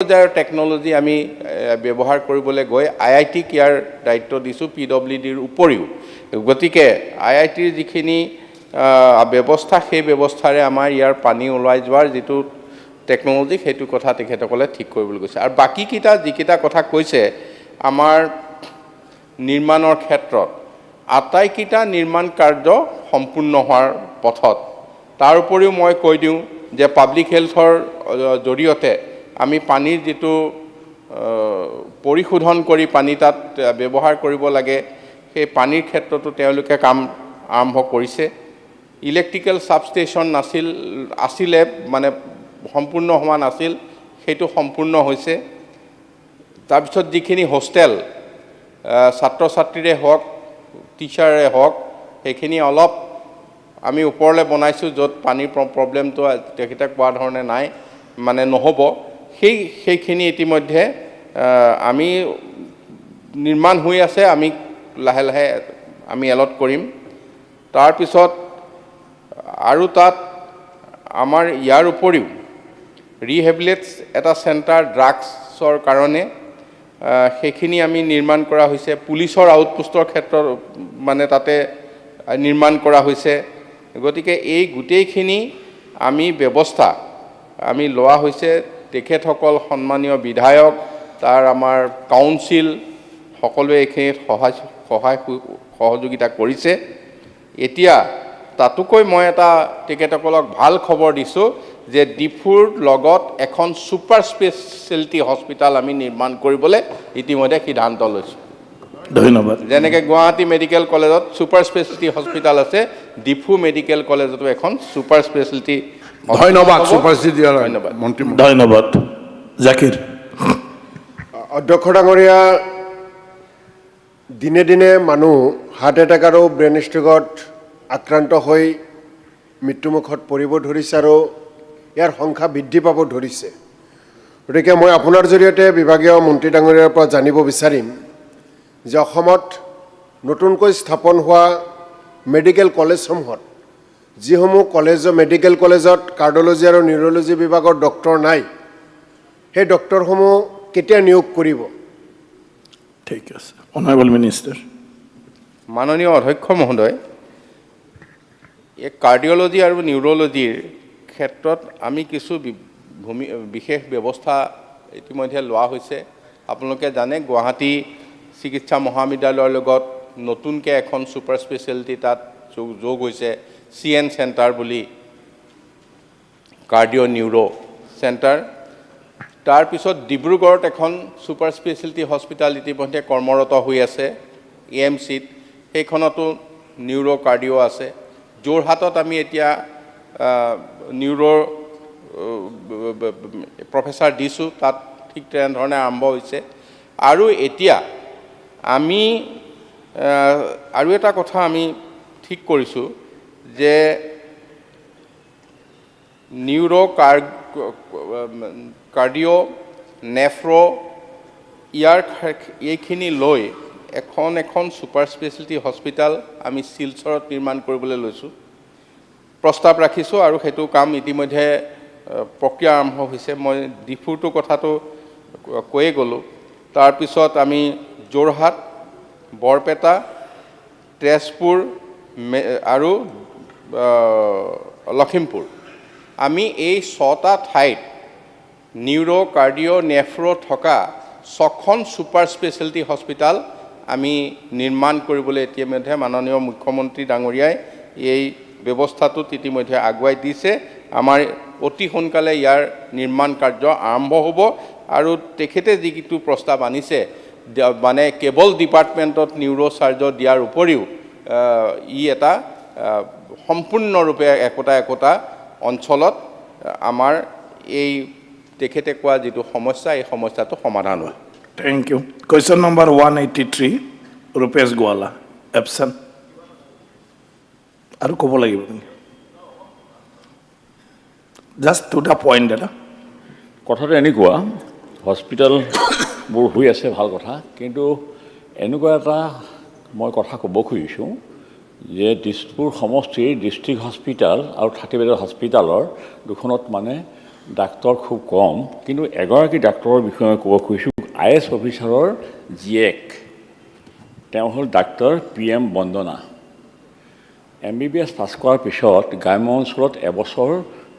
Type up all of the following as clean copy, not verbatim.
পৰ্যায়ৰ টেকনলজি আমি ব্যৱহাৰ কৰিবলৈ গৈ IITক ইয়াৰ দায়িত্ব দিছোঁ PWDৰ উপৰিও গতিকে IITৰ যিখিনি ব্যৱস্থা সেই ব্যৱস্থাৰে আমাৰ ইয়াৰ পানী ওলাই যোৱাৰ যিটো টেকনলজি সেইটো কথা তেখেতসকলে ঠিক কৰিবলৈ গৈছে আৰু বাকি কিটা যিকিটা কথা কৈছে আমাৰ নিৰ্মাণৰ ক্ষেত্ৰত আটাইকিটা নিৰ্মাণ কাৰ্য সম্পূৰ্ণ হোৱাৰ পথত তাৰ উপৰিও মই কৈ দিওঁ যে পাব্লিক হেলথৰ জৰিয়তে আমি পানীৰ যেটো পৰিশোধন কৰি পানী তাত ব্যৱহাৰ কৰিব লাগে সেই পানীৰ ক্ষেত্ৰতো তেওঁলোকে কাম আৰম্ভ কৰিছে ইলেক্ট্ৰিকেল সাবষ্টেচন আছিলে মানে সম্পূৰ্ণ হোৱা নাছিল সেইটো সম্পূৰ্ণ হৈছে তাৰ পিছত যিখিনি হোষ্টেল ছাত্ৰ ছাত্ৰীৰে হওক টিচাৰে হওক সেইখিনি অলপ আমি ওপৰলে বনাইছো যত পানীৰ প্ৰবলেমটো তেখেতে কোৱা ধৰণে নাই মানে নহব সেইখিনি ইতিমধ্যে আমি নিৰ্মাণ হৈ আছে আমি লাহে লাহে আমি এলট কৰিম তাৰ পিছত আৰু তাত আমাৰ ইয়াৰ উপৰিও ৰিহেবিলিটেট এটা সেন্টাৰ ড্ৰাগছৰ কাৰণে সেইখিনি আমি নিৰ্মাণ কৰা হৈছে পুলিচৰ আউটপোষ্টৰ ক্ষেত্ৰত মানে তাতে নিৰ্মাণ কৰা হৈছে গতিকে এই গুটেইখিনি আমি ব্যৱস্থা আমি লোৱা হৈছে তেখেতসকল সন্মানীয় বিধায়ক তাৰ আমাৰ কাউন্সিল সকলোৱে এইখিনি সহযোগিতা কৰিছে এতিয়া তাতোকৈ মই এটা তেখেতসকলক ভাল খবৰ দিছো যে ডিফুৰ লগত এখন সুপাৰ স্পেশালিটি হস্পিটাল আমি নিৰ্মাণ কৰিবলৈ ইতিমধ্যে সিদ্ধান্ত লৈছো ধন্যবাদ যেনেকৈ গুৱাহাটী মেডিকেল কলেজত সুপাৰ স্পেশালিটি হস্পিটাল আছে ডিফু মেডিকেল কলেজতো এখন সুপাৰ স্পেশালিটি ধন্যবাদ সুপাৰ স্পেশালিটি ধন্যবাদ মন্ত্ৰী ধন্যবাদ জাকিৰ অধ্যক্ষ ডাঙৰীয়া দিনে দিনে মানুহ হাৰ্ট এটাক আৰু ব্ৰেইন ষ্ট্ৰোকত আক্ৰান্ত হৈ মৃত্যুমুখত পৰিব ধৰিছে আৰু ইয়াৰ সংখ্যা বৃদ্ধি পাব ধৰিছে গতিকে মই আপোনাৰ জৰিয়তে বিভাগীয় মন্ত্ৰী ডাঙৰীয়াৰ পৰা জানিব বিচাৰিম যে অসমত নতুনকৈ স্থাপন হোৱা মেডিকেল কলেজসমূহত যিসমূহ মেডিকেল কলেজত কাৰ্ডিঅলজি আৰু নিউৰলজি বিভাগৰ ডক্টৰ নাই সেই ডক্টৰসমূহ কেতিয়া নিয়োগ কৰিব ঠিক আছে অনাৰেবল মিনিষ্টাৰ মাননীয় অধ্যক্ষ মহোদয় এই কাৰ্ডিঅলজি আৰু নিউৰলজিৰ ক্ষেত্ৰত আমি কিছু বিশেষ ব্যৱস্থা ইতিমধ্যে লোৱা হৈছে আপোনালোকে জানে গুৱাহাটী চিকিৎসা মহাবিদ্যালয়ৰ লগত নতুনকৈ এখন সুপাৰ স্পেশালিটি তাত যোগ হৈছে CN চেণ্টাৰ বুলি কাৰ্ডিঅ' নিউৰো চেণ্টাৰ তাৰ পিছত ডিব্ৰুগড়ত এখন সুপাৰ স্পেশালিটি হস্পিটাল ইতিমধ্যে কৰ্মৰত হৈ আছে AMCত সেইখনতো নিউৰো কাৰ্ডিঅ' আছে যোৰহাটত আমি এতিয়া নিউৰো প্ৰফেচাৰ দিছো তাত ঠিক তেনেধৰণে আৰম্ভ হৈছে আৰু এতিয়া আমি আৰু এটা কথা আমি ঠিক কৰিছো যে নিউৰো কাৰ্ডিঅ' নেফ্ৰো ইয়াৰ এইখিনি লৈ এখন সুপাৰ স্পেশালিটি হস্পিটাল আমি শিলচৰত নিৰ্মাণ কৰিবলৈ লৈছো প্ৰস্তাৱ ৰাখিছো আৰু সেইটো কাম ইতিমধ্যে প্ৰক্ৰিয়া আৰম্ভ হৈছে মই ডিফুটো কথাটো কৈয়ে গ'লো তাৰ পিছত আমি যোৰহাট বৰপেটা তেজপুৰ আৰু লখিমপুৰ আমি এই 6টা ঠাইত নিউৰো কাৰ্ডিঅ' নেফ্ৰো থকা 6খন সুপাৰ স্পেশালিটি হস্পিটাল আমি নিৰ্মাণ কৰিবলৈ ইতিমধ্যে মাননীয় মুখ্যমন্ত্ৰী ডাঙৰীয়াই এই ব্যৱস্থাটো ইতিমধ্যে আগুৱাই দিছে আমাৰ অতি সোনকালে ইয়াৰ নিৰ্মাণ কাৰ্য আৰম্ভ হ'ব আৰু তেখেতে যিটো প্ৰস্তাৱ আনিছে মানে কেবল ডিপাৰ্টমেণ্টত নিউৰো চাৰ্জাৰ দিয়াৰ উপৰিও ই এটা সম্পূৰ্ণৰূপে একোটা অঞ্চলত আমাৰ এই তেখেতে কোৱা যেটো সমস্যা এই সমস্যাটো সমাধান হয় thank you question number 183 Rupesh Gowala absent আৰু ক'ব লাগিব জাস্ট দুটা পইণ্ট এটা কথাটো এনেকুৱা হস্পিটেলবোৰ হৈ আছে ভাল কথা কিন্তু এনেকুৱা এটা মই কথা ক'ব খুজিছোঁ যে দিছপুৰ সমষ্টিৰ ডিষ্ট্ৰিক্ট হস্পিটাল আৰু 30 বেডৰ হস্পিটালৰ দুখনত মানে ডাক্তৰ খুব কম, কিন্তু এগৰাকী ডাক্তৰৰ বিষয়ে ক'ব খুজিছোঁ। IS অফিচাৰৰ জীয়েক, তেওঁ হ'ল ডাক্তৰ PM বন্দনা। MBBS পাছ কৰাৰ পিছত গ্ৰাম্য অঞ্চলত এবছৰ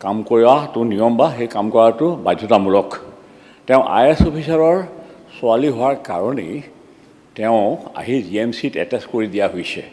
কাম কৰাটো নিয়ম বা সেই কাম কৰাটো বাধ্যতামূলক। তেওঁ IS অফিচাৰৰ ছোৱালী হোৱাৰ কাৰণেই তেওঁ আহি GMCত এটেচ কৰি দিয়া হৈছে।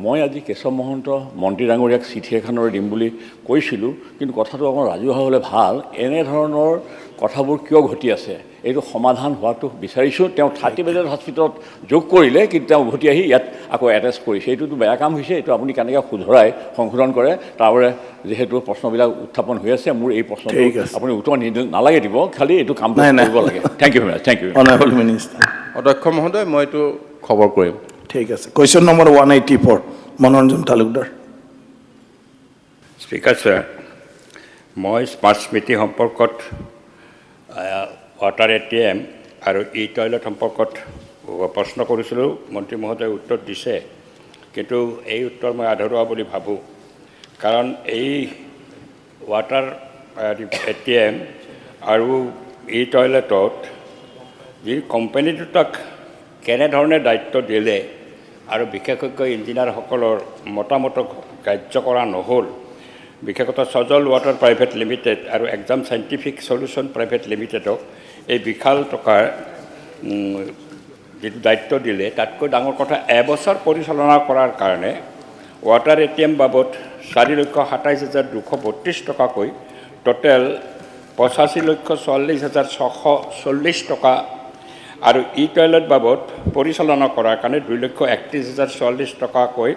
মই আজি কেশৱ মহন্ত মন্ত্ৰী ডাঙৰীয়াক চিঠি এখনৰ দিম বুলি কৈছিলোঁ, কিন্তু কথাটো অকণ ৰাজহুৱা হ'লে ভাল। এনেধৰণৰ কথাবোৰ কিয় ঘটি আছে এইটো সমাধান হোৱাটো বিচাৰিছোঁ। তেওঁ 30 বেডেড হস্পিটেলত যোগ কৰিলে, কিন্তু তেওঁ উভতি আহি ইয়াত আকৌ এটেচ কৰিছে। এইটোতো বেয়া কাম হৈছে। এইটো আপুনি কেনেকৈ শুধৰাই সংশোধন কৰে, তাৰবাবে যিহেতু প্ৰশ্নবিলাক উত্থাপন হৈ আছে, মোৰ এই প্ৰশ্নটো আপুনি উত্তৰ নালাগে দিব, খালি এইটো কাম কৰিব লাগে। Thank you very much. Thank you honourable minister. অধ্যক্ষ মহোদয়, মই এইটো খবৰ কৰিম। ঠিক আছে। কুৱেশ্যন নম্বৰ 184 মনোৰঞ্জন তালুকদাৰ। স্পীকাৰ ছাৰ, মই স্মাৰ্ট স্মৃতি সম্পৰ্কত ৱাটাৰ ATM আৰু টয়লেট সম্পৰ্কত প্ৰশ্ন কৰিছিলোঁ। মন্ত্ৰী মহোদয়ে উত্তৰ দিছে, কিন্তু এই উত্তৰ মই আধৰুৱা বুলি ভাবোঁ। কাৰণ এই ৱাটাৰ ATM আৰু টয়লেটত যি কোম্পানী দুটাক কেনেধৰণে দায়িত্ব দিলে আৰু বিশেষজ্ঞ ইঞ্জিনিয়াৰসকলৰ মতামতক গ্ৰাহ্য কৰা নহ'ল। বিশেষতঃ সজল ৱাটাৰ প্ৰাইভেট লিমিটেড আৰু এক্সাম চাইণ্টিফিক সলিউশ্যন প্ৰাইভেট লিমিটেডক এই বিশাল টকাৰ যিটো দায়িত্ব দিলে, তাতকৈ ডাঙৰ কথা এবছৰ পৰিচালনা কৰাৰ কাৰণে ৱাটাৰ ATM বাবদ 4,27,232 টকাকৈ টোটেল 85,44,640 টকা আৰু টয়লেট বাবদ পৰিচালনা কৰাৰ কাৰণে 2,31,040 টকাকৈ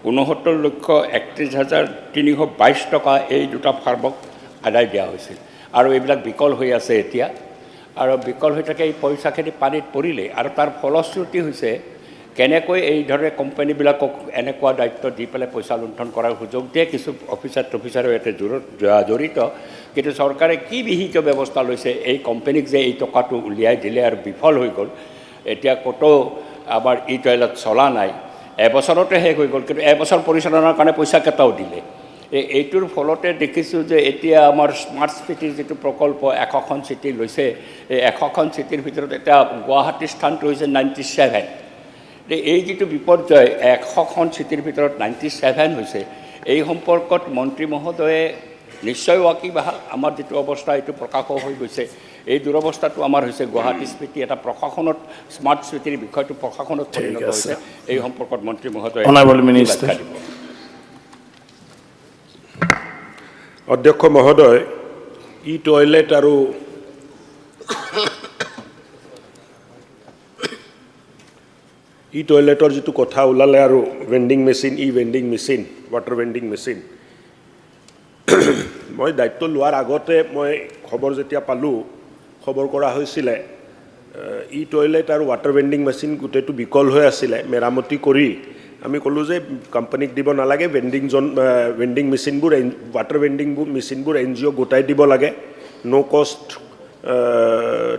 69,31,322 টকা এই দুটা ফাৰ্মক আদায় দিয়া হৈছিল। আৰু এইবিলাক বিকল হৈ আছে এতিয়া, আৰু বিকল হৈ থাকে। এই পইচাখিনি পানীত পৰিলে, আৰু তাৰ ফলশ্ৰুতি হৈছে কেনেকৈ এই ধৰণে কোম্পানীবিলাকক এনেকুৱা দায়িত্ব দি পেলাই পইচা লুণ্ঠন কৰাৰ সুযোগ দিয়ে। কিছু অফিচাৰো ইয়াতে জড়িত, কিন্তু চৰকাৰে কি বিহিত ব্যৱস্থা লৈছে এই কোম্পানীক যে এই টকাটো উলিয়াই দিলে আৰু বিফল হৈ গ'ল। এতিয়া ক'তো আমাৰ টয়লেট চলা নাই, এবছৰতে শেষ হৈ গ'ল, কিন্তু এবছৰ পৰিচালনাৰ কাৰণে পইচা কেইটাও দিলে। এইটোৰ ফলতে দেখিছোঁ যে এতিয়া আমাৰ স্মাৰ্ট চিটিৰ যিটো প্ৰকল্প 100খন চিটি লৈছে, এই 100খন চিটিৰ ভিতৰত এতিয়া গুৱাহাটীৰ স্থানটো হৈছে 97। এই যিটো বিপৰ্যয় 100খন চিটিৰ ভিতৰত 97 হৈছে, এই সম্পৰ্কত মন্ত্ৰী মহোদয়ে নিশ্চয় ৱাকিবহাল। আমাৰ যিটো অৱস্থা এইটো প্ৰকাশো হৈ গৈছে। এই দুৰৱস্থাটো আমাৰ হৈছে গুৱাহাটী স্মৃতি এটা প্ৰশাসনত, স্মাৰ্ট চিটিৰ বিষয়টো প্ৰশাসনত পৰিণত হৈছে। এই সম্পৰ্কত মন্ত্ৰী মহোদয়ে অধ্যক্ষ মহোদয়, টয়লেট আৰু টয়লেটৰ যিটো কথা ওলালে আৰু vending machine, vending machine, water vending machine, মই দায়িত্ব লোৱাৰ আগতে মই খবৰ যেতিয়া পালোঁ, খবৰ কৰা হৈছিলে টয়লেট আৰু ৱাটাৰ ভেণ্ডিং মেচিন গোটেইটো বিকল হৈ আছিলে। মেৰামতি কৰি আমি ক'লোঁ যে কোম্পানীক দিব নালাগে, ভেণ্ডিং মেচিনবোৰ, ৱাটাৰ ভেণ্ডিং মেচিনবোৰ NGO গোটাই দিব লাগে, ন' কষ্ট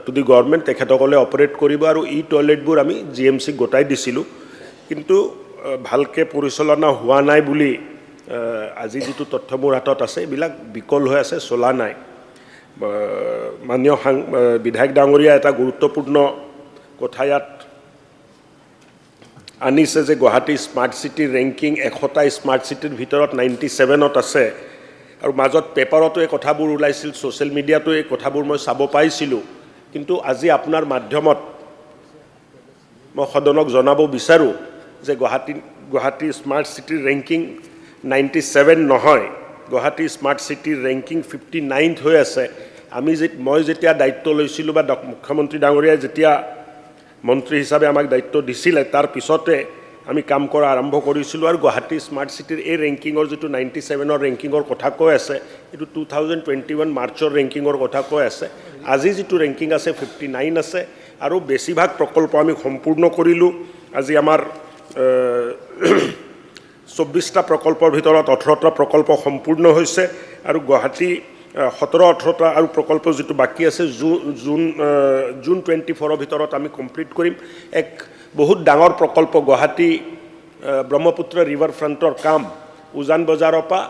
টু দি গভৰ্ণমেণ্ট, তেখেতসকলে অপাৰেট কৰিব। আৰু টয়লেটবোৰ আমি GMCক গোটাই দিছিলোঁ, কিন্তু ভালকৈ পৰিচালনা হোৱা নাই বুলি আজি যিটো তথ্য মোৰ হাতত আছে, এইবিলাক বিকল হৈ আছে, চলা নাই। মাননীয় বিধায়ক ডাঙৰীয়া এটা গুৰুত্বপূৰ্ণ কথা ইয়াত আনিছে যে গুৱাহাটী স্মাৰ্ট চিটিৰ ৰেংকিং 100টা স্মাৰ্ট চিটিৰ ভিতৰত 97ত আছে। আৰু মাজত পেপাৰতো এই কথাবোৰ ওলাইছিল, ছ'চিয়েল মিডিয়াতো এই কথাবোৰ মই চাব পাইছিলোঁ। কিন্তু আজি আপোনাৰ মাধ্যমত মই সদনক জনাব বিচাৰোঁ যে গুৱাহাটী স্মাৰ্ট চিটিৰ ৰেংকিং 97 নহয়, গুৱাহাটী স্মাৰ্ট চিটিৰ ৰেংকিং 59th হৈ আছে। মই যেতিয়া দায়িত্ব লৈছিলোঁ বা মুখ্যমন্ত্ৰী ডাঙৰীয়াই যেতিয়া মন্ত্ৰী হিচাপে আমাক দায়িত্ব দিছিলে, তাৰ পিছতে আমি কাম কৰা আৰম্ভ কৰিছিলোঁ। আৰু গুৱাহাটী স্মাৰ্ট চিটিৰ এই ৰেংকিঙৰ যিটো 97ৰ ৰেংকিঙৰ কথা কৈ আছে, এইটো 2021 মাৰ্চৰ ৰেংকিঙৰ কথা কৈ আছে। আজি যিটো ৰেংকিং আছে 59 আছে, আৰু বেছিভাগ প্ৰকল্প আমি সম্পূৰ্ণ কৰিলোঁ। আজি আমাৰ 24টা প্ৰকল্পৰ ভিতৰত 18টা প্ৰকল্প সম্পূৰ্ণ হৈছে, আৰু গুৱাহাটী 17-18টা আৰু প্ৰকল্প যিটো বাকী আছে জুন 24ৰ ভিতৰত আমি কমপ্লিট কৰিম। এক বহুত ডাঙৰ প্ৰকল্প গুৱাহাটী ব্ৰহ্মপুত্ৰ ৰিভাৰ ফ্ৰণ্টৰ কাম উজান বজাৰৰ পৰা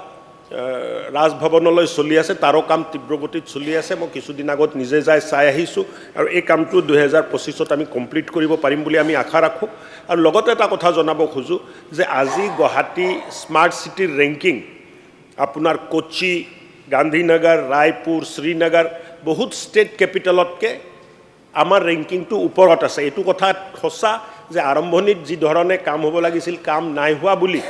ৰাজভৱনলৈ চলি আছে, তাৰো কাম তীব্ৰগতিত চলি আছে। মই কিছুদিন আগত নিজে যাই চাই আহিছোঁ আৰু এই কামটো 2025ত আমি কমপ্লিট কৰিব পাৰিম বুলি আমি আশা ৰাখোঁ। আৰু লগতে এটা কথা জনাব খোজোঁ যে আজি গুৱাহাটী স্মাৰ্ট চিটিৰ ৰেংকিং আপোনাৰ কোচি, গান্ধীনগৰ, ৰায়পুৰ, শ্ৰীনগৰ বহুত ষ্টেট কেপিটেলতকৈ আমাৰ ৰেংকিংটো ওপৰত আছে। এইটো কথা সঁচা যে আৰম্ভণিত যি ধৰণে কাম হ'ব লাগিছিল কাম নাই হোৱা বুলি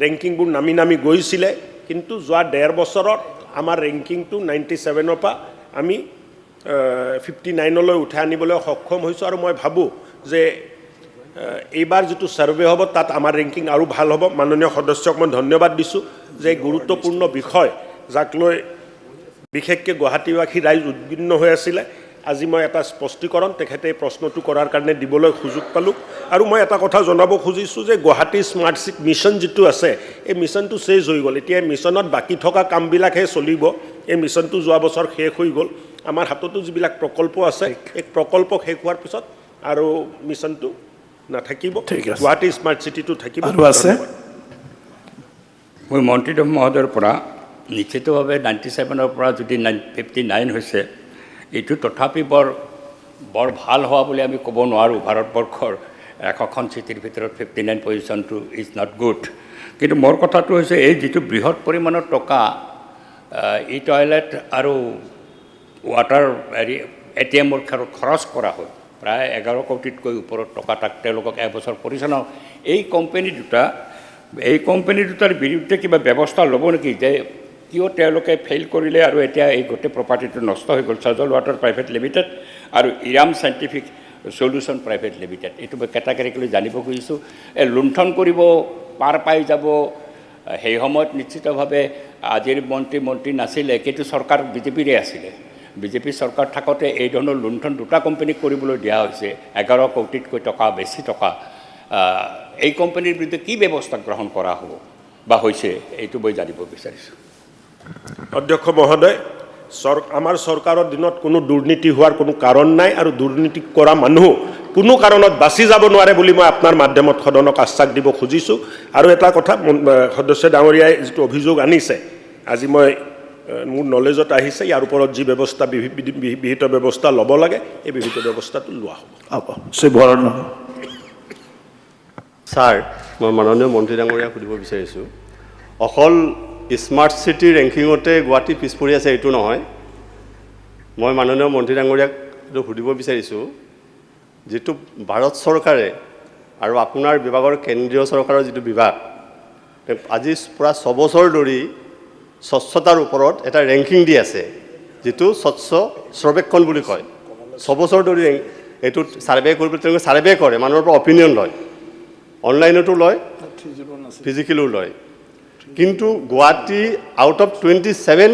ৰেংকিংবোৰ নামি নামি গৈছিলে, কিন্তু যোৱা 1.5 বছৰত আমাৰ ৰেংকিংটো 97ৰ পৰা আমি 59লৈ উঠাই আনিবলৈ সক্ষম হৈছোঁ। আৰু মই ভাবোঁ যে এইবাৰ যিটো ছাৰ্ভে হ'ব তাত আমাৰ ৰেংকিং আৰু ভাল হ'ব। মাননীয় সদস্যক মই ধন্যবাদ দিছোঁ যে গুৰুত্বপূৰ্ণ বিষয় যাক লৈ বিশেষকৈ গুৱাহাটীবাসী ৰাইজ উদ্বিগ্ন হৈ আছিলে, আজি মই এটা স্পষ্টীকৰণ তেখেতে প্ৰশ্নটো কৰাৰ কাৰণে দিবলৈ সুযোগ পালোঁ। আৰু মই এটা কথা জনাব খুজিছোঁ যে গুৱাহাটী স্মাৰ্ট চিটি মিছন যিটো আছে এই মিছনটো শেষ হৈ গ'ল। এতিয়া মিছনত বাকী থকা কামবিলাকহে চলিব। এই মিছনটো যোৱা বছৰ শেষ হৈ গ'ল। আমাৰ হাততো যিবিলাক প্ৰকল্প আছে এই প্ৰকল্প শেষ হোৱাৰ পিছত আৰু মিছনটো নাথাকিব, গুৱাহাটী স্মাৰ্ট চিটিটো থাকিব। মই মন্ত্ৰীদেৱ মহোদয়ৰ পৰা নিশ্চিতভাৱে 97ৰ পৰা যদি 59 হৈছে, এইটো তথাপি বৰ ভাল হোৱা বুলি আমি ক'ব নোৱাৰোঁ। ভাৰতবৰ্ষৰ 100খন চিটিৰ ভিতৰত 59 পজিশ্যনটো ইজ নট গুড। কিন্তু মোৰ কথাটো হৈছে এই যিটো বৃহৎ পৰিমাণৰ টকা ই টয়লেট আৰু ৱাটাৰ ATMৰ খৰচ কৰা হয়, প্ৰায় 11 কোটিতকৈ ওপৰত টকা তাক তেওঁলোকক এবছৰ পৰিচালনা। এই কোম্পানী দুটাৰ বিৰুদ্ধে কিবা ব্যৱস্থা ল'ব নেকি যে কিয় তেওঁলোকে ফেইল কৰিলে আৰু এতিয়া এই গোটেই প্ৰপাৰ্টিটো নষ্ট হৈ গ'ল? চাজল ৱাটাৰ প্ৰাইভেট লিমিটেড আৰু ইৰাম চাইণ্টিফিক চলিউশ্যন প্ৰাইভেট লিমিটেড, এইটো মই কেটাগৰিকেলি জানিব খুজিছোঁ। লুণ্ঠন কৰিব পাৰ পাই যাব, সেই সময়ত নিশ্চিতভাৱে আজিৰ মন্ত্ৰী নাছিলে, কিন্তু চৰকাৰ বিজেপিৰে আছিলে। বিজেপি চৰকাৰ থাকোঁতে এই ধৰণৰ লুণ্ঠন দুটা কোম্পানীক কৰিবলৈ দিয়া হৈছে, 11 কোটিতকৈ টকা বেছি টকা। এই কোম্পানীৰ বিৰুদ্ধে কি ব্যৱস্থা গ্ৰহণ কৰা হ'ব বা হৈছে এইটো মই জানিব বিচাৰিছোঁ। অধ্যক্ষ মহোদয়, আমাৰ চৰকাৰৰ দিনত কোনো দুৰ্নীতি হোৱাৰ কোনো কাৰণ নাই আৰু দুৰ্নীতি কৰা মানুহ কোনো কাৰণত বাচি যাব নোৱাৰে বুলি মই আপোনাৰ মাধ্যমত সদনক আশ্বাস দিব খুজিছোঁ। আৰু এটা কথা, সদস্য ডাঙৰীয়াই যিটো অভিযোগ আনিছে, আজি মই মোৰ নলেজত আহিছে, ইয়াৰ ওপৰত যি ব্যৱস্থা বিহিত ব্যৱস্থা ল'ব লাগে এই বিহিত ব্যৱস্থাটো লোৱা হ'ব। ছাৰ, মই মাননীয় মন্ত্ৰী ডাঙৰীয়াক সুধিব বিচাৰিছোঁ, অকল স্মাৰ্ট চিটি ৰেংকিঙতে গুৱাহাটী পিছ পৰি আছে এইটো নহয়। মই মাননীয় মন্ত্ৰী ডাঙৰীয়াক সুধিব বিচাৰিছোঁ, যিটো ভাৰত চৰকাৰে আৰু আপোনাৰ বিভাগৰ কেন্দ্ৰীয় চৰকাৰৰ যিটো বিভাগ আজি প্ৰায় 6 বছৰ ধৰি স্বচ্ছতাৰ ওপৰত এটা ৰেংকিং দি আছে, যিটো স্বচ্ছ সৰ্বেক্ষণ বুলি কয়। 6 বছৰ ধৰি এইটো ছাৰ্ভে কৰিব, তেওঁলোকে ছাৰ্ভে কৰে, মানুহৰ পৰা অপিনিয়ন লয়, অনলাইনতো লয়, ফিজিকেলো লয়। কিন্তু গুৱাহাটী আউট অফ 27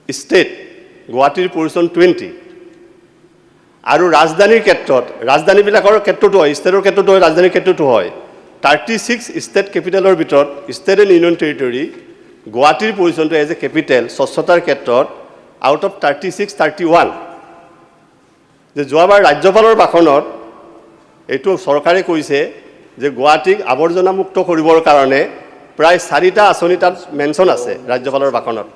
ষ্টেট, গুৱাহাটীৰ পজিশ্যন 20। আৰু ৰাজধানীৰ ক্ষেত্ৰত, ৰাজধানীবিলাকৰ ক্ষেত্ৰতো হয়, ষ্টেটৰ ক্ষেত্ৰতো হয়, ৰাজধানীৰ ক্ষেত্ৰতো হয়, 36 ষ্টেট কেপিটেলৰ ভিতৰত ষ্টেট এণ্ড ইউনিয়ন টেৰিটৰী গুৱাহাটীৰ পজিশ্যনটো এজ এ কেপিটেল স্বচ্ছতাৰ ক্ষেত্ৰত আউট অফ 36, 31। যে যোৱাবাৰ ৰাজ্যপালৰ ভাষণত এইটো চৰকাৰে কৈছে যে গুৱাহাটীক আৱৰ্জনামুক্ত কৰিবৰ কাৰণে প্ৰায় 4টা আঁচনি তাত মেনশ্যন আছে ৰাজ্যপালৰ ভাষণত,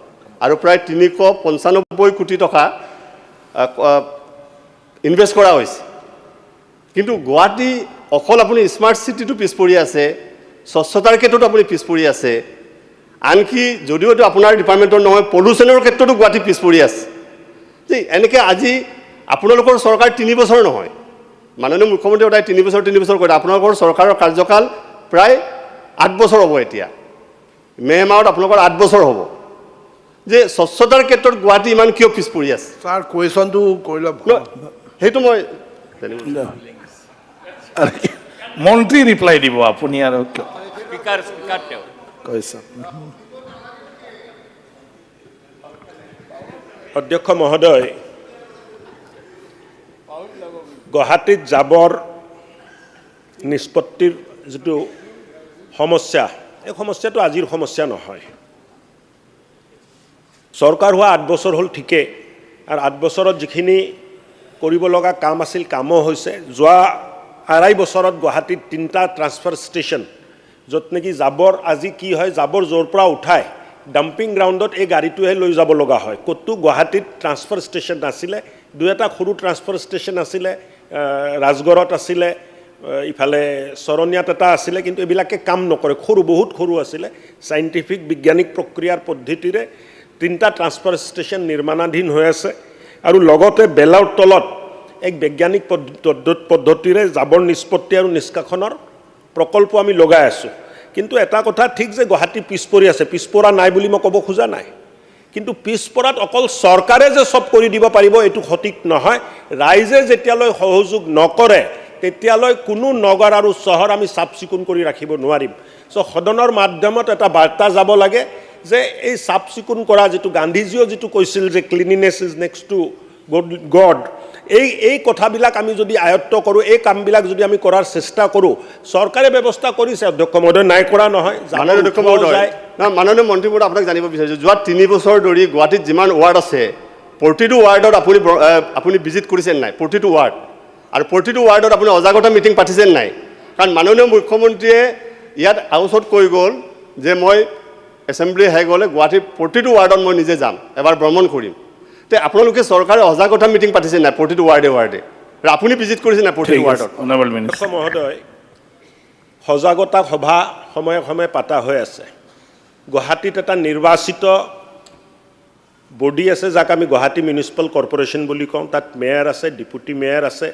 আৰু প্ৰায় 395 কোটি টকা ইনভেষ্ট কৰা হৈছে। কিন্তু গুৱাহাটী অকল আপুনি স্মাৰ্ট চিটিটো পিছ পৰি আছে, স্বচ্ছতাৰ ক্ষেত্ৰতো আপুনি পিছ পৰি আছে, আনকি যদিও এইটো আপোনাৰ ডিপাৰ্টমেণ্টৰ নহয়, পলিউশ্যনৰ ক্ষেত্ৰতো গুৱাহাটী পিছ পৰি আছে। যে এনেকৈ আজি আপোনালোকৰ চৰকাৰ 3 বছৰ নহয়, মাননীয় মুখ্যমন্ত্ৰী সদায় 3 বছৰ কৰে, আপোনালোকৰ চৰকাৰৰ কাৰ্যকাল প্ৰায় 8 বছৰ হ'ব। এতিয়া মে' মাহত আপোনালোকৰ 8 বছৰ হ'ব। যে স্বচ্ছতাৰ ক্ষেত্ৰত গুৱাহাটী ইমান কিয় পিছ পৰি আছে? ছাৰ, কুৱেশ্যনটো কৰি লওক। সেইটো মই মন্ত্ৰী ৰিপ্লাই দিব, আপুনি আৰু স্পীকাৰ তেওঁ কৈছে। অধ্যক্ষ মহোদয়, গুৱাহাটীত জাবৰ নিষ্পত্তিৰ যিটো সমস্যা, এই সমস্যাটো আজিৰ সমস্যা নহয়। চৰকাৰ হোৱা 8 বছৰ হ'ল ঠিকেই, আৰু 8 বছৰত যিখিনি কৰিব লগা কাম আছিল কামো হৈছে। যোৱা 2.5 বছৰত গুৱাহাটীত 3টা ট্ৰান্সফাৰ ষ্টেচন য'ত নেকি জাবৰ আজি কি হয় জাবৰ য'ৰ পৰা উঠায় ডাম্পিং গ্ৰাউণ্ডত এই গাড়ীটোহে লৈ যাব লগা হয় ক'তো গুৱাহাটীত ট্ৰান্সফাৰ ষ্টেচন নাছিলে দুই এটা সৰু ট্ৰান্সফাৰ ষ্টেচন আছিলে ৰাজগড়ত আছিলে ইফালে চৰণীয়াত এটা আছিলে কিন্তু এইবিলাকে কাম নকৰে বহুত সৰু আছিলে সাইণ্টিফিক বৈজ্ঞানিক প্ৰক্ৰিয়াৰ পদ্ধতিৰে 3টা ট্ৰান্সফাৰ ষ্টেচন নিৰ্মাণাধীন হৈ আছে আৰু লগতে বেলাৰ তলত এক বৈজ্ঞানিক পদ্ধতিৰে জাবৰ নিষ্পত্তি আৰু নিষ্কাশনৰ প্ৰকল্প আমি লগাই আছোঁ কিন্তু এটা কথা ঠিক যে গুৱাহাটী পিছপৰি আছে পিছপৰা নাই বুলি মই ক'ব খোজা নাই কিন্তু পিছপৰাত অকল চৰকাৰে যে সব কৰি দিব পাৰিব এইটো সঠিক নহয় ৰাইজে যেতিয়ালৈ সহযোগ নকৰে তেতিয়ালৈ কোনো নগৰ আৰু চহৰ আমি চাফ চিকুণ কৰি ৰাখিব নোৱাৰিম সো সদনৰ মাধ্যমত এটা বাৰ্তা যাব লাগে যে এই চাফ চিকুণ কৰা যেটো গান্ধীজীও যেটো কৈছিল যে ক্লিনিনেছ ইজ নেক্সট টু গড এই কথাবিলাক আমি যদি আয়ত্ত কৰোঁ এই কামবিলাক যদি আমি কৰাৰ চেষ্টা কৰোঁ চৰকাৰে ব্যৱস্থা কৰিছে অধ্যক্ষ মহোদয় নাই কৰা নহয় মাননীয় মন্ত্ৰী মহোদয় আপোনাক জানিব বিচাৰিছোঁ যোৱা 3 বছৰ ধৰি গুৱাহাটীত যিমান ৱাৰ্ড আছে প্ৰতিটো ৱাৰ্ডত আপুনি ভিজিট কৰিছে নাই প্ৰতিটো ৱাৰ্ড আৰু প্ৰতিটো ৱাৰ্ডত আপুনি অজাগতা মিটিং পাতিছে নাই কাৰণ মাননীয় মুখ্যমন্ত্ৰীয়ে ইয়াত হাউচত কৈ গ'ল যে মই এছেম্বলি শেষ হ'লে গুৱাহাটীৰ প্ৰতিটো ৱাৰ্ডত মই নিজে যাম এবাৰ ভ্ৰমণ কৰিম তে আপোনালোকে চৰকাৰে অজাগতা মিটিং পাতিছে নাই প্ৰতিটো ৱাৰ্ডে আৰু আপুনি ভিজিট কৰিছে নাই প্ৰতিটো ৱাৰ্ডত অনাৰেবল মিনিষ্টাৰ মহোদয় সজাগতা সভা সময়ে সময়ে পাতা হৈ আছে গুৱাহাটীত এটা নিৰ্বাচিত বডি আছে যাক আমি গুৱাহাটী মিউনিচিপাল কৰ্পোৰেশ্যন বুলি কওঁ তাত মেয়ৰ আছে ডেপুটি মেয়ৰ আছে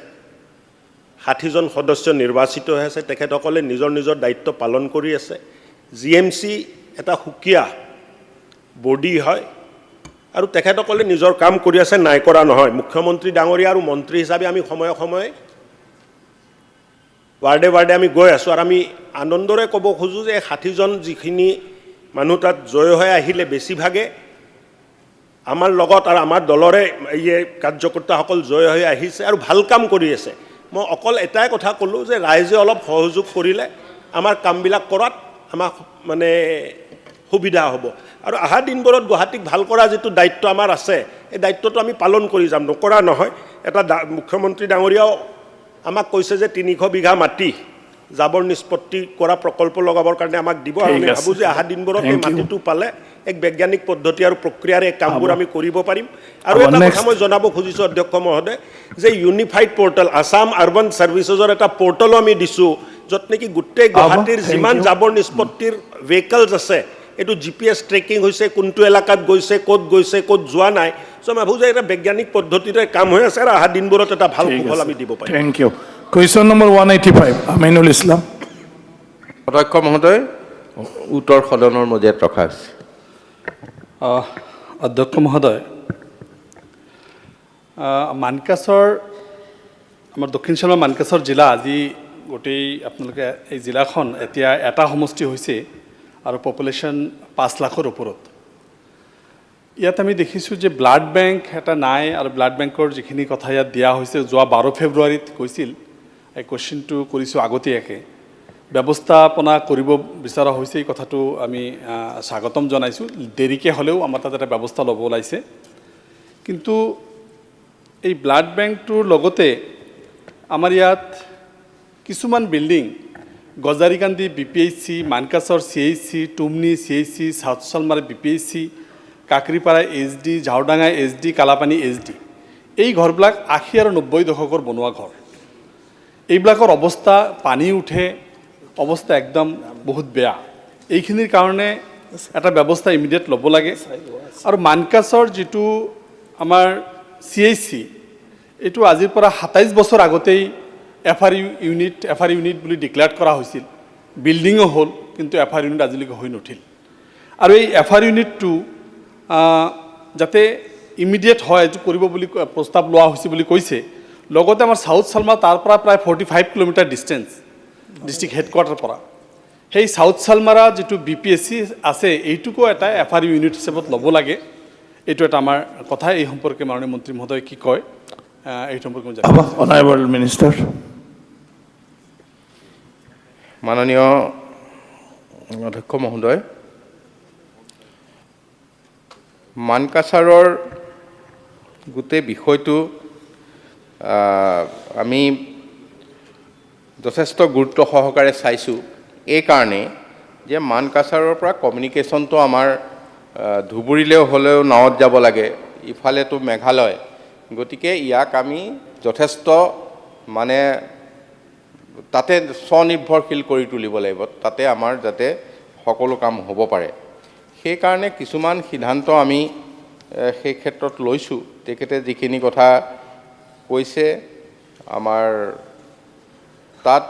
60জন সদস্য নিৰ্বাচিত হৈ আছে তেখেতসকলে নিজৰ নিজৰ দায়িত্ব পালন কৰি আছে জিএমচি এটা সুকীয়া বডি হয় আৰু তেখেতসকলে নিজৰ কাম কৰি আছে নাই কৰা নহয় মুখ্যমন্ত্ৰী ডাঙৰীয়া আৰু মন্ত্ৰী হিচাপে আমি সময়ে সময়ে ৱাৰ্ডে আমি গৈ আছোঁ আৰু আমি আনন্দৰে ক'ব খোজোঁ যে 60জন যিখিনি মানুহ তাত জয় হৈ আহিলে বেছিভাগে আমাৰ লগত আৰু আমাৰ দলৰে এই কাৰ্যকৰ্তাসকল জয় হৈ আহিছে আৰু ভাল কাম কৰি আছে মই অকল এটাই কথা ক'লোঁ যে ৰাইজে অলপ সহযোগ কৰিলে আমাৰ কামবিলাক কৰাত আমাক মানে সুবিধা হ'ব আৰু অহা দিনবোৰত গুৱাহাটীক ভাল কৰা যেটো দায়িত্ব আমাৰ আছে এই দায়িত্বটো আমি পালন কৰি যাম নকৰা নহয় এটা মুখ্যমন্ত্ৰী ডাঙৰীয়াও আমাক কৈছে যে 300 বিঘা মাটি জাবৰ নিষ্পত্তি কৰা প্ৰকল্প লগাবৰ কাৰণে আমাক দিব আৰু আমি ভাবোঁ যে অহা দিনবোৰত এই মাটিটো পালে এক বৈজ্ঞানিক পদ্ধতি আৰু প্ৰক্ৰিয়াৰে এই কামবোৰ আমি কৰিব পাৰিম আৰু এটা কথা মই জনাব খুজিছোঁ অধ্যক্ষ মহোদয় যে ইউনিফাইড পৰ্টেল আসাম আৰ্বান ছাৰ্ভিচেছৰ এটা পৰ্টেলো আমি দিছোঁ য'ত নেকি গোটেই গুৱাহাটীৰ যিমান জাবৰ নিষ্পত্তিৰ ভেহিকলছ আছে এইটো জিপিএছ ট্ৰেকিং হৈছে কোনটো এলেকাত গৈছে ক'ত যোৱা নাই সো মই ভাবোঁ যে এটা বৈজ্ঞানিক পদ্ধতিৰে কাম হৈ আছে আৰু অহা দিনবোৰত এটা ভাল ফল আমি দিব পাৰিম thank you question number 185 Aminul Islam অধ্যক্ষ মহোদয় উত্তৰ সদনৰ মজিয়াত ৰখা হৈছে অধ্যক্ষ মহোদয় মানকাছৰ আমাৰ দক্ষিণ চীনৰ মানকাছৰ জিলা আজি গোটেই আপোনালোকে এই জিলাখন এতিয়া এটা সমষ্টি হৈছে আৰু পপুলেশ্যন 5 লাখৰ ওপৰত ইয়াত আমি দেখিছোঁ যে ব্লাড বেংক এটা নাই আৰু ব্লাড বেংকৰ যিখিনি কথা ইয়াত দিয়া হৈছে যোৱা 12 ফেব্ৰুৱাৰীত কৈছিল এই কুৱেশ্যনটো কৰিছোঁ আগতীয়াকৈ ব্যৱস্থাপনা কৰিব বিচৰা হৈছে এই কথাটো আমি স্বাগতম জনাইছোঁ দেৰিকৈ হ'লেও আমাৰ তাত এটা ব্যৱস্থা ল'ব ওলাইছে কিন্তু এই ব্লাড বেংকটোৰ লগতে আমাৰ ইয়াত কিছুমান বিল্ডিং গজাৰিকান্দি BPHC মানকাছৰ CHC Tumni CHC south Chalmari BPHC Kakripara HD Jhaudanga HD Kalapani HD এই ঘৰবিলাক 80 আৰু 90 দশকৰ বনোৱা ঘৰ এইবিলাকৰ অৱস্থা পানী উঠে অৱস্থা একদম বহুত বেয়া এইখিনিৰ কাৰণে এটা ব্যৱস্থা ইমিডিয়েট ল'ব লাগে আৰু মানকাছৰ যেটো আমাৰ CHC এইটো আজিৰ পৰা 27 বছৰ আগতেই FR ইউনিট বুলি ডিক্লেয়াৰ কৰা হৈছিল বিল্ডিংও হ'ল কিন্তু FR ইউনিট আজিলৈকে হৈ নুঠিল আৰু এই FR ইউনিটটো যাতে ইমিডিয়েট হয় এইটো কৰিব বুলি প্ৰস্তাৱ লোৱা হৈছে বুলি কৈছে লগতে আমাৰ সাউথ চালমা তাৰ পৰা প্ৰায় 45 কিলোমিটাৰ ডিষ্টেন্স ডিষ্ট্ৰিক্ট হেডকোৱাৰ্টাৰ পৰা সেই সাউথ চালমাৰা যেটো BPHC আছে এইটোকো এটা FR ইউনিট হিচাপত ল'ব লাগে এইটো এটা আমাৰ কথা এই সম্পৰ্কে মাননীয় মন্ত্ৰী মহোদয় কি কয় এই সম্পৰ্কে অনাৰেবল মিনিষ্টাৰ মাননীয় অধ্যক্ষ মহোদয় মানকাছাৰৰ গোটেই বিষয়টো আমি যথেষ্ট গুৰুত্ব সহকাৰে চাইছোঁ এই কাৰণে যে মানকাছাৰৰ পৰা কমিউনিকেশ্যনটো আমাৰ ধুবুৰীলৈ হ'লেও নাৱত যাব লাগে, ইফালেতো মেঘালয়, গতিকে ইয়াক আমি যথেষ্ট মানে তাতে স্বনিৰ্ভৰশীল কৰি তুলিব লাগিব, তাতে আমাৰ যাতে সকলো কাম হ'ব পাৰে। সেইকাৰণে কিছুমান সিদ্ধান্ত আমি সেই ক্ষেত্ৰত লৈছোঁ। তেখেতে যিখিনি কথা কৈছে, আমাৰ তাত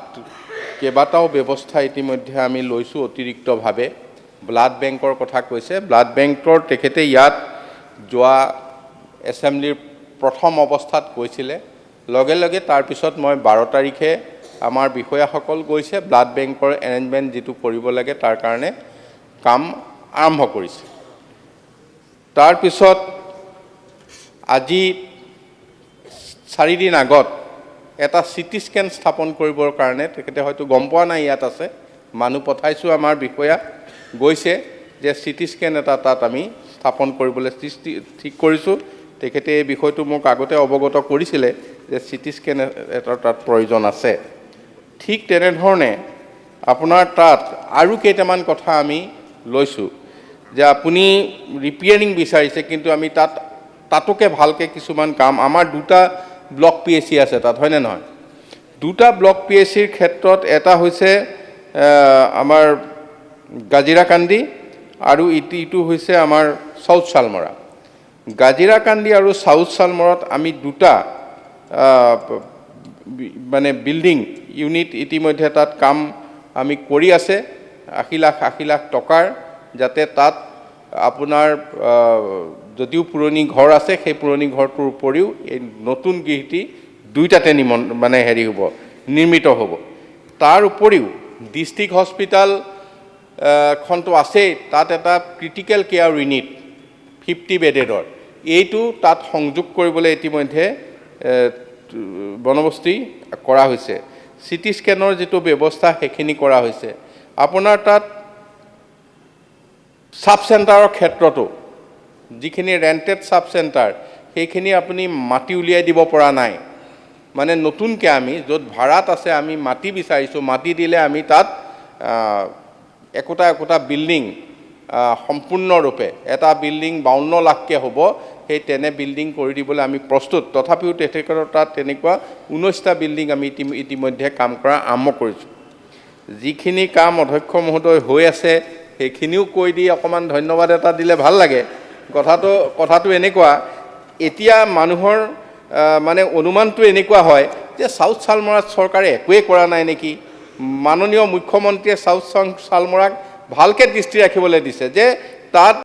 কেইবাটাও ব্যৱস্থা ইতিমধ্যে আমি লৈছোঁ অতিৰিক্তভাৱে। ব্লাড বেংকৰ কথা কৈছে, ব্লাড বেংকৰ তেখেতে ইয়াত যোৱা এছেম্বলিৰ প্ৰথম অৱস্থাত কৈছিলে, লগে লগে তাৰপিছত মই 12 তাৰিখে আমাৰ বিষয়াসকল গৈছে, ব্লাড বেংকৰ এৰেঞ্জমেণ্ট যিটো কৰিব লাগে তাৰ কাৰণে কাম আৰম্ভ কৰিছে। তাৰপিছত আজি 4 দিন আগত এটা চিটি স্কেন স্থাপন কৰিবৰ কাৰণে তেখেতে হয়তো গম পোৱা নাই ইয়াত আছে, মানুহ পঠাইছোঁ আমাৰ বিষয়া গৈছে যে চিটি স্কেন এটা তাত আমি স্থাপন কৰিবলৈ ঠিক কৰিছোঁ। তেখেতে এই বিষয়টো মোক আগতে অৱগত কৰিছিলে যে চিটি স্কেন এটা তাত প্ৰয়োজন আছে। ঠিক তেনেধৰণে আপোনাৰ তাত আৰু কেইটামান কথা আমি লৈছোঁ যে আপুনি ৰিপেয়াৰিং বিচাৰিছে, কিন্তু আমি তাতোকে ভালকৈ কিছুমান কাম, আমাৰ 2টা ব্লক PSC আছে তাত, হয়নে নহয়? 2টা ব্লক PSCৰ ক্ষেত্ৰত এটা হৈছে আমাৰ গাজিৰাকান্দি আৰু ইটো হৈছে আমাৰ চাউথ শালমৰা। গাজিৰাকান্দি আৰু চাউথ শালমৰাত আমি 2টা মানে বিল্ডিং ইউনিট ইতিমধ্যে তাত কাম আমি কৰি আছে 80 লাখ টকাৰ, যাতে তাত আপোনাৰ যদিও পুৰণি ঘৰ আছে সেই পুৰণি ঘৰটোৰ উপৰিও এই নতুন গৃহটি 2টাতে মানে হেৰি হ'ব, নিৰ্মিত হ'ব। তাৰ উপৰিও ডিষ্ট্ৰিক্ট হস্পিটেল খনটো আছেই, তাত এটা ক্ৰিটিকেল কেয়াৰ ইউনিট 50 বেডেডৰ, এইটো তাত সংযোগ কৰিবলৈ ইতিমধ্যে বন্দবস্তি কৰা হৈছে। চিটি স্কেনৰ যিটো ব্যৱস্থা সেইখিনি কৰা হৈছে। আপোনাৰ তাত সাব চেণ্টাৰৰ ক্ষেত্ৰতো যিখিনি ৰেণ্টেড সাব চেণ্টাৰ সেইখিনি আপুনি মাটি উলিয়াই দিব পৰা নাই, মানে নতুনকৈ আমি য'ত ভাড়াত আছে আমি মাটি বিচাৰিছোঁ, মাটি দিলে আমি তাত একোটা বিল্ডিং সম্পূৰ্ণৰূপে এটা বিল্ডিং 52 লাখকৈ হ'ব, সেই তেনে বিল্ডিং কৰি দিবলৈ আমি প্ৰস্তুত। তথাপিও তেখেতৰ তাত তেনেকুৱা 19টা বিল্ডিং আমি ইতিমধ্যে কাম কৰা আৰম্ভ কৰিছোঁ। যিখিনি কাম অধ্যক্ষ মহোদয় হৈ আছে সেইখিনিও কৈ দি অকণমান ধন্যবাদ এটা দিলে ভাল লাগে। কথাটো এনেকুৱা, এতিয়া মানুহৰ মানে অনুমানটো এনেকুৱা হয় যে চাউথ শালমৰাত চৰকাৰে একোৱেই কৰা নাই নেকি। মাননীয় মুখ্যমন্ত্ৰীয়ে চাউথ শালমৰাক ভালকৈ দৃষ্টি ৰাখিবলৈ দিছে যে তাত